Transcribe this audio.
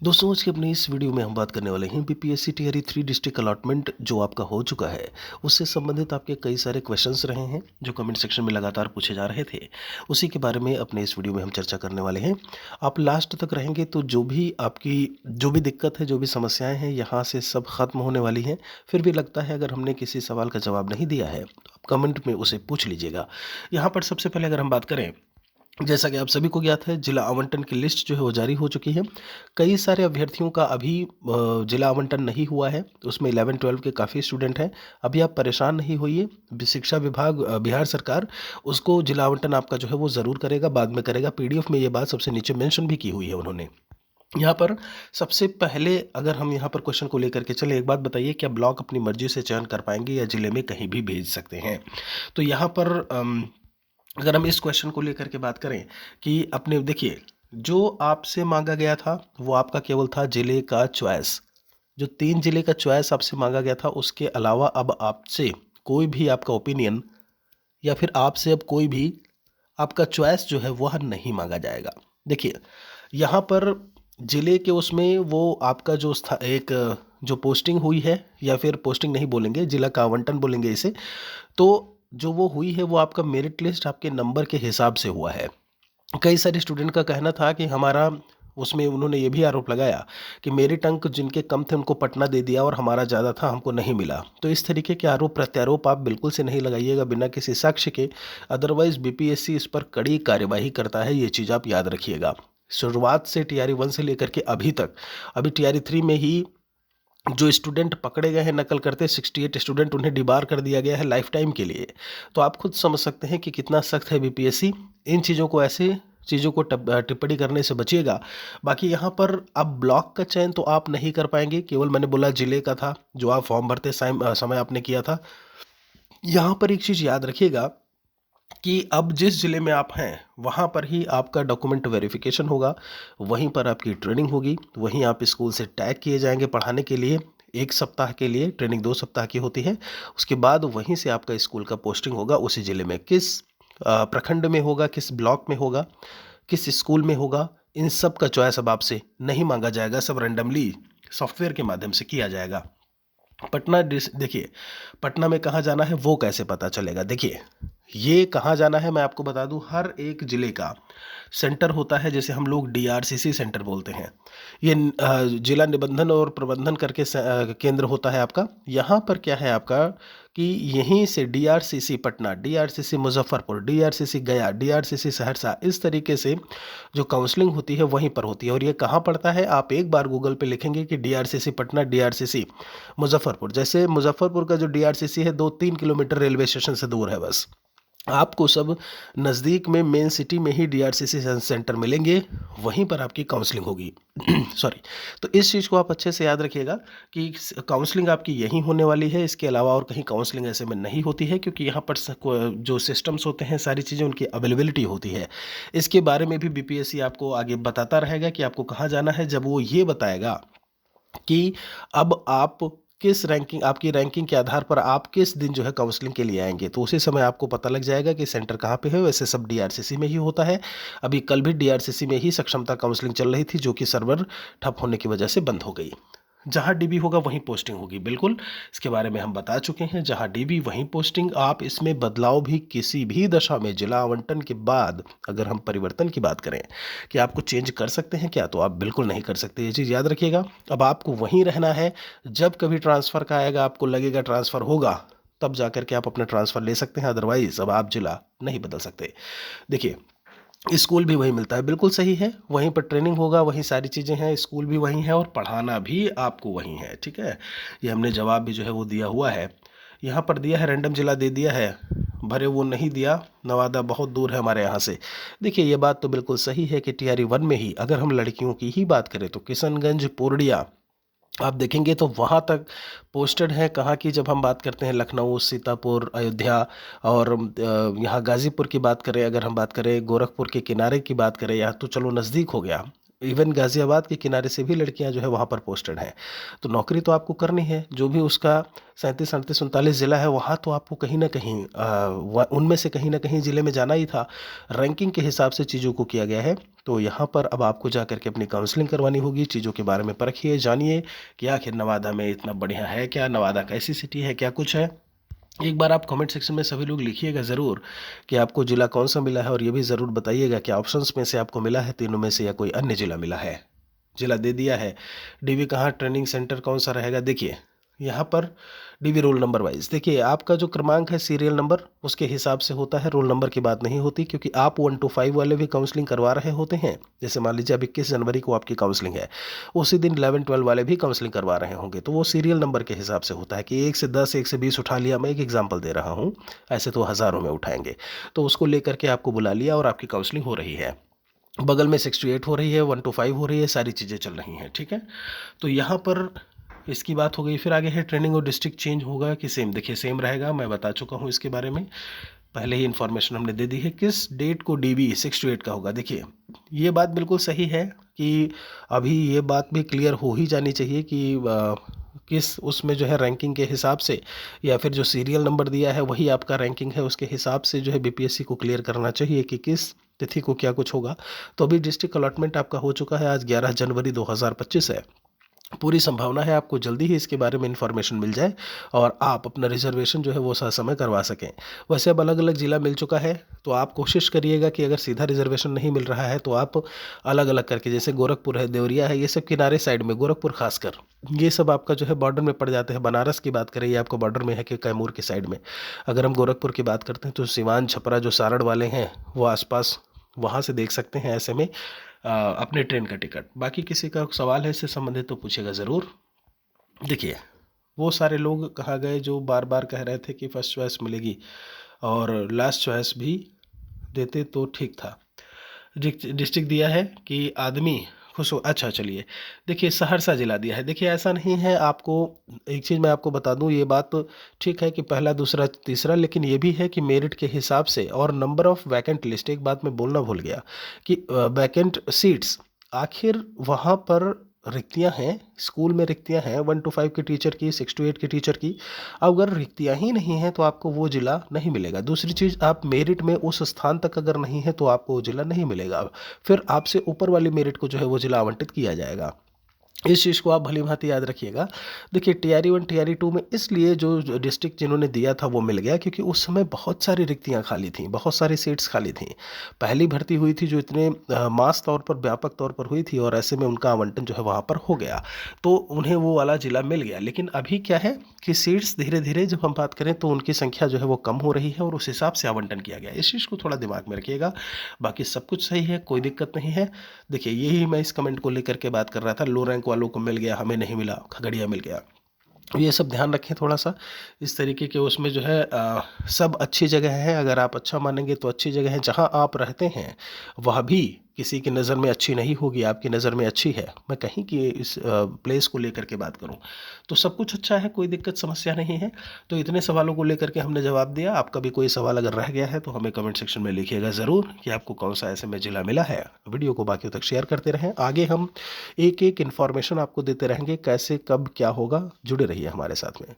दोस्तों, आज की अपनी इस वीडियो में हम बात करने वाले हैं बीपीएससी टियर 3 डिस्ट्रिक्ट अलॉटमेंट जो आपका हो चुका है, उससे संबंधित आपके कई सारे क्वेश्चंस रहे हैं जो कमेंट सेक्शन में लगातार पूछे जा रहे थे। उसी के बारे में अपने इस वीडियो में हम चर्चा करने वाले हैं। आप लास्ट तक रहेंगे तो जो भी दिक्कत है, जो भी समस्याएं हैं, यहाँ से सब खत्म होने वाली हैं। फिर भी लगता है अगर हमने किसी सवाल का जवाब नहीं दिया है तो आप कमेंट में उसे पूछ लीजिएगा। यहाँ पर सबसे पहले अगर हम बात करें, जैसा कि आप सभी को ज्ञात है, जिला आवंटन की लिस्ट जो है वो जारी हो चुकी है। कई सारे अभ्यर्थियों का अभी जिला आवंटन नहीं हुआ है। उसमें 11-12 के काफ़ी स्टूडेंट हैं। अभी आप परेशान नहीं होइए। शिक्षा विभाग, बिहार सरकार उसको जिला आवंटन आपका जो है वो ज़रूर करेगा, बाद में करेगा। पीडीएफ में ये बात सबसे नीचे मेंशन भी की हुई है उन्होंने। यहाँ पर सबसे पहले अगर हम यहाँ पर क्वेश्चन को लेकर के चले, एक बात बताइए, क्या ब्लॉक अपनी मर्जी से चयन कर पाएंगे या जिले में कहीं भी भेज सकते हैं? तो यहाँ पर अगर हम इस क्वेश्चन को लेकर के बात करें कि अपने देखिए, जो आपसे मांगा गया था वो आपका केवल था जिले का चॉइस। जो 3 जिले का चॉइस आपसे मांगा गया था, उसके अलावा अब आपसे कोई भी आपका ओपिनियन या फिर आपसे अब कोई भी आपका चॉइस जो है वह नहीं मांगा जाएगा। देखिए, यहाँ पर जिले के उसमें वो आपका एक जो पोस्टिंग हुई है, या फिर पोस्टिंग नहीं बोलेंगे, जिला का आवंटन बोलेंगे इसे। तो जो वो हुई है वो आपका मेरिट लिस्ट आपके नंबर के हिसाब से हुआ है। कई सारे स्टूडेंट का कहना था कि हमारा, उसमें उन्होंने ये भी आरोप लगाया कि मेरिट अंक जिनके कम थे उनको पटना दे दिया और हमारा ज़्यादा था, हमको नहीं मिला। तो इस तरीके के आरोप प्रत्यारोप आप बिल्कुल से नहीं लगाइएगा बिना किसी साक्ष्य के। अदरवाइज बीपीएससी इस पर कड़ी कार्यवाही करता है, ये चीज़ आप याद रखिएगा। शुरुआत से टीआरई 1 से लेकर के अभी तक, अभी टीआरई 3 में ही जो स्टूडेंट पकड़े गए हैं नकल करते, 68 स्टूडेंट, उन्हें डिबार कर दिया गया है लाइफ टाइम के लिए। तो आप खुद समझ सकते हैं कि कितना सख्त है बीपीएससी। इन चीज़ों को, ऐसे चीज़ों को टिप्पणी करने से बचिएगा। बाकी यहाँ पर अब ब्लॉक का चयन तो आप नहीं कर पाएंगे, केवल मैंने बोला जिले का था जो आप फॉर्म भरते समय आपने किया था। यहाँ पर एक चीज़ याद रखिएगा कि अब जिस ज़िले में आप हैं वहाँ पर ही आपका डॉक्यूमेंट वेरिफिकेशन होगा, वहीं पर आपकी ट्रेनिंग होगी, वहीं आप स्कूल से टैग किए जाएंगे पढ़ाने के लिए। 1 सप्ताह के लिए ट्रेनिंग 2 सप्ताह की होती है। उसके बाद वहीं से आपका स्कूल का पोस्टिंग होगा उसी ज़िले में। किस प्रखंड में होगा, किस ब्लॉक में होगा, किस स्कूल में होगा, इन सब का चॉइस अब आपसे नहीं मांगा जाएगा। सब रैंडमली सॉफ्टवेयर के माध्यम से किया जाएगा। देखिए, पटना में कहाँ जाना है वो कैसे पता चलेगा? देखिए, ये कहाँ जाना है मैं आपको बता दूं, हर एक जिले का सेंटर होता है, जैसे हम लोग डीआरसीसी सेंटर बोलते हैं। ये जिला निबंधन और प्रबंधन करके केंद्र होता है आपका। यहाँ पर क्या है आपका कि यहीं से DRCC Patna, DRCC Muzaffarpur, DRCC गया, डीआरसीसी सहरसा, इस तरीके से जो काउंसलिंग होती है वहीं पर होती है। और ये कहाँ पड़ता है, आप एक बार गूगल पे लिखेंगे कि डीआरसीसी पटना, डीआरसीसी मुजफ्फरपुर। जैसे मुजफ्फरपुर का जो डीआरसीसी है 2-3 किलोमीटर रेलवे स्टेशन से दूर है बस। आपको सब नज़दीक में मेन सिटी में ही डीआरसीसी सेंटर मिलेंगे, वहीं पर आपकी काउंसलिंग होगी। सॉरी। तो इस चीज़ को आप अच्छे से याद रखिएगा कि काउंसलिंग आपकी यहीं होने वाली है। इसके अलावा और कहीं काउंसलिंग ऐसे में नहीं होती है, क्योंकि यहाँ पर जो सिस्टम्स होते हैं, सारी चीज़ें उनकी अवेलेबिलिटी होती है। इसके बारे में भी बीपीएससी आपको आगे बताता रहेगा कि आपको कहाँ जाना है, जब वो ये बताएगा कि अब आप किस रैंकिंग, आपकी रैंकिंग के आधार पर आप किस दिन जो है काउंसलिंग के लिए आएंगे, तो उसी समय आपको पता लग जाएगा कि सेंटर कहाँ पे है। वैसे सब डीआरसीसी में ही होता है। अभी कल भी डीआरसीसी में ही सक्षमता काउंसलिंग चल रही थी, जो कि सर्वर ठप होने की वजह से बंद हो गई। जहाँ डीबी होगा वहीं पोस्टिंग होगी, बिल्कुल। इसके बारे में हम बता चुके हैं, जहाँ डीबी वहीं पोस्टिंग। आप इसमें बदलाव भी किसी भी दशा में जिला आवंटन के बाद, अगर हम परिवर्तन की बात करें कि आपको चेंज कर सकते हैं क्या, तो आप बिल्कुल नहीं कर सकते। ये चीज़ याद रखिएगा। अब आपको वहीं रहना है। जब कभी ट्रांसफ़र का आएगा, आपको लगेगा ट्रांसफ़र होगा, तब जा कर के आप अपना ट्रांसफ़र ले सकते हैं। अदरवाइज अब आप जिला नहीं बदल सकते। देखिए, स्कूल भी वहीं मिलता है, बिल्कुल सही है। वहीं पर ट्रेनिंग होगा, वहीं सारी चीज़ें हैं, स्कूल भी वहीं है और पढ़ाना भी आपको वहीं है, ठीक है। ये हमने जवाब भी जो है वो दिया हुआ है। यहाँ पर दिया है, रैंडम जिला दे दिया है, भरे वो नहीं दिया, नवादा बहुत दूर है हमारे यहाँ से। देखिए, ये बात तो बिल्कुल सही है कि टीआरई 1 में ही अगर हम लड़कियों की ही बात करें तो किशनगंज, पूर्णिया आप देखेंगे तो वहाँ तक पोस्टेड है। कहाँ की, जब हम बात करते हैं लखनऊ, सीतापुर, अयोध्या, और यहाँ गाज़ीपुर की बात करें, अगर हम बात करें गोरखपुर के किनारे की बात करें, या तो चलो नज़दीक हो गया, इवन गाज़ियाबाद के किनारे से भी लड़कियां जो है वहाँ पर पोस्टेड हैं। तो नौकरी तो आपको करनी है, जो भी उसका 37, 38, 39 ज़िला है वहाँ तो आपको कहीं ना कहीं उनमें से कहीं ना कहीं ज़िले में जाना ही था। रैंकिंग के हिसाब से चीज़ों को किया गया है। तो यहाँ पर अब आपको जा करके अपनी काउंसलिंग करवानी होगी, चीज़ों के बारे में परखिए, जानिए कि आखिर नवादा में इतना बढ़िया है क्या, नवादा कैसी सिटी है, क्या कुछ है। एक बार आप कमेंट सेक्शन में सभी लोग लिखिएगा ज़रूर कि आपको ज़िला कौन सा मिला है, और ये भी ज़रूर बताइएगा कि ऑप्शंस में से आपको मिला है तीनों में से या कोई अन्य ज़िला मिला है। ज़िला दे दिया है, डीवी कहाँ, ट्रेनिंग सेंटर कौन सा रहेगा। देखिए यहाँ पर डीवी रोल नंबर वाइज, देखिए आपका जो क्रमांक है सीरियल नंबर उसके हिसाब से होता है, रोल नंबर की बात नहीं होती, क्योंकि आप 1 to 5 वाले भी काउंसलिंग करवा रहे होते हैं। जैसे मान लीजिए अब 21 जनवरी को आपकी काउंसलिंग है, उसी दिन 11-12 वाले भी काउंसलिंग करवा रहे होंगे, तो वो सीरियल नंबर के हिसाब से होता है कि 1 से 10, 1 से 20 उठा लिया। मैं एक एग्जाम्पल दे रहा हूँ, ऐसे तो हज़ारों में उठाएंगे। तो उसको लेकर के आपको बुला लिया और आपकी काउंसलिंग हो रही है। बगल में 6 to 8 हो रही है, 1 to 5 हो रही है, सारी चीज़ें चल रही हैं, ठीक है। तो यहाँ पर इसकी बात हो गई। फिर आगे है ट्रेनिंग और डिस्ट्रिक्ट चेंज होगा कि सेम। देखिए सेम रहेगा, मैं बता चुका हूँ इसके बारे में, पहले ही इन्फॉर्मेशन हमने दे दी है। किस डेट को डीबी 6 to 8 का होगा, देखिए ये बात बिल्कुल सही है कि अभी ये बात भी क्लियर हो ही जानी चाहिए कि किस उसमें जो है रैंकिंग के हिसाब से, या फिर जो सीरियल नंबर दिया है वही आपका रैंकिंग है, उसके हिसाब से जो है बीपीएससी को क्लियर करना चाहिए कि किस तिथि को क्या कुछ होगा। तो अभी डिस्ट्रिक्ट अलॉटमेंट आपका हो चुका है, आज 11 जनवरी 2025 है। पूरी संभावना है आपको जल्दी ही इसके बारे में इन्फॉर्मेशन मिल जाए और आप अपना रिजर्वेशन जो है वो समय करवा सकें। वैसे अब अलग अलग ज़िला मिल चुका है, तो आप कोशिश करिएगा कि अगर सीधा रिजर्वेशन नहीं मिल रहा है तो आप अलग अलग करके, जैसे गोरखपुर है, देवरिया है, ये सब किनारे साइड में, गोरखपुर खासकर, ये सब आपका जो है बॉर्डर में पड़ जाते हैं। बनारस की बात करें, ये आपको बॉर्डर में है कि कैमूर की साइड में। अगर हम गोरखपुर की बात करते हैं तो सिवान, छपरा जो सारण वाले हैं वो आसपास, वहाँ से देख सकते हैं ऐसे में अपने ट्रेन का टिकट। बाकी किसी का सवाल है इससे संबंधित तो पूछेगा ज़रूर। देखिए वो सारे लोग कहाँ गए जो बार बार कह रहे थे कि फर्स्ट चॉइस मिलेगी और लास्ट चॉइस भी देते तो ठीक था। डिस्ट्रिक्ट दिया है कि आदमी खुश हो। अच्छा चलिए, देखिए सहरसा जिला दिया है। देखिए ऐसा नहीं है, आपको एक चीज़ मैं आपको बता दूं, ये बात तो ठीक है कि पहला, दूसरा, तीसरा, लेकिन ये भी है कि मेरिट के हिसाब से और नंबर ऑफ़ वैकेंट लिस्ट। एक बात मैं बोलना भूल गया कि वैकेंट सीट्स, आखिर वहाँ पर रिक्तियाँ हैं, स्कूल में रिक्तियाँ हैं 1 to 5 के टीचर की, 6 to 8 के टीचर की। अगर रिक्तियाँ ही नहीं हैं तो आपको वो ज़िला नहीं मिलेगा। दूसरी चीज़, आप मेरिट में उस स्थान तक अगर नहीं है तो आपको वो ज़िला नहीं मिलेगा। फिर आपसे ऊपर वाली मेरिट को जो है वो ज़िला आवंटित किया जाएगा। इस चीज़ को आप भली भांति याद रखिएगा। देखिए टीआरई 1, टीआरई 2 में इसलिए जो डिस्ट्रिक्ट जिन्होंने दिया था वो मिल गया, क्योंकि उस समय बहुत सारी रिक्तियां खाली थीं, बहुत सारी सीट्स खाली थीं। पहली भर्ती हुई थी जो इतने मास तौर पर, व्यापक तौर पर हुई थी, और ऐसे में उनका आवंटन जो है वहाँ पर हो गया, तो उन्हें वो वाला ज़िला मिल गया। लेकिन अभी क्या है कि सीट्स धीरे धीरे जब हम बात करें तो उनकी संख्या जो है वो कम हो रही है, और उस हिसाब से आवंटन किया गया। इस चीज़ को थोड़ा दिमाग में रखिएगा। बाकी सब कुछ सही है, कोई दिक्कत नहीं है। देखिए यही मैं इस कमेंट को लेकर के बात कर रहा था, लो रैंक वालों को मिल गया, हमें नहीं मिला, खगड़िया मिल गया। ये सब ध्यान रखें थोड़ा सा इस तरीके के। उसमें जो है सब अच्छी जगह है, अगर आप अच्छा मानेंगे तो अच्छी जगह है। जहाँ आप रहते हैं वह भी किसी की नज़र में अच्छी नहीं होगी, आपकी नज़र में अच्छी है। मैं कहीं की इस प्लेस को लेकर के बात करूं तो सब कुछ अच्छा है, कोई दिक्कत समस्या नहीं है। तो इतने सवालों को लेकर के हमने जवाब दिया। आपका भी कोई सवाल अगर रह गया है तो हमें कमेंट सेक्शन में लिखिएगा ज़रूर कि आपको कौन सा ऐसे में ज़िला मिला है। वीडियो को बाकियों तक शेयर करते रहें, आगे हम एक एक इन्फॉर्मेशन आपको देते रहेंगे, कैसे कब क्या होगा। जुड़े रहिए हमारे साथ में।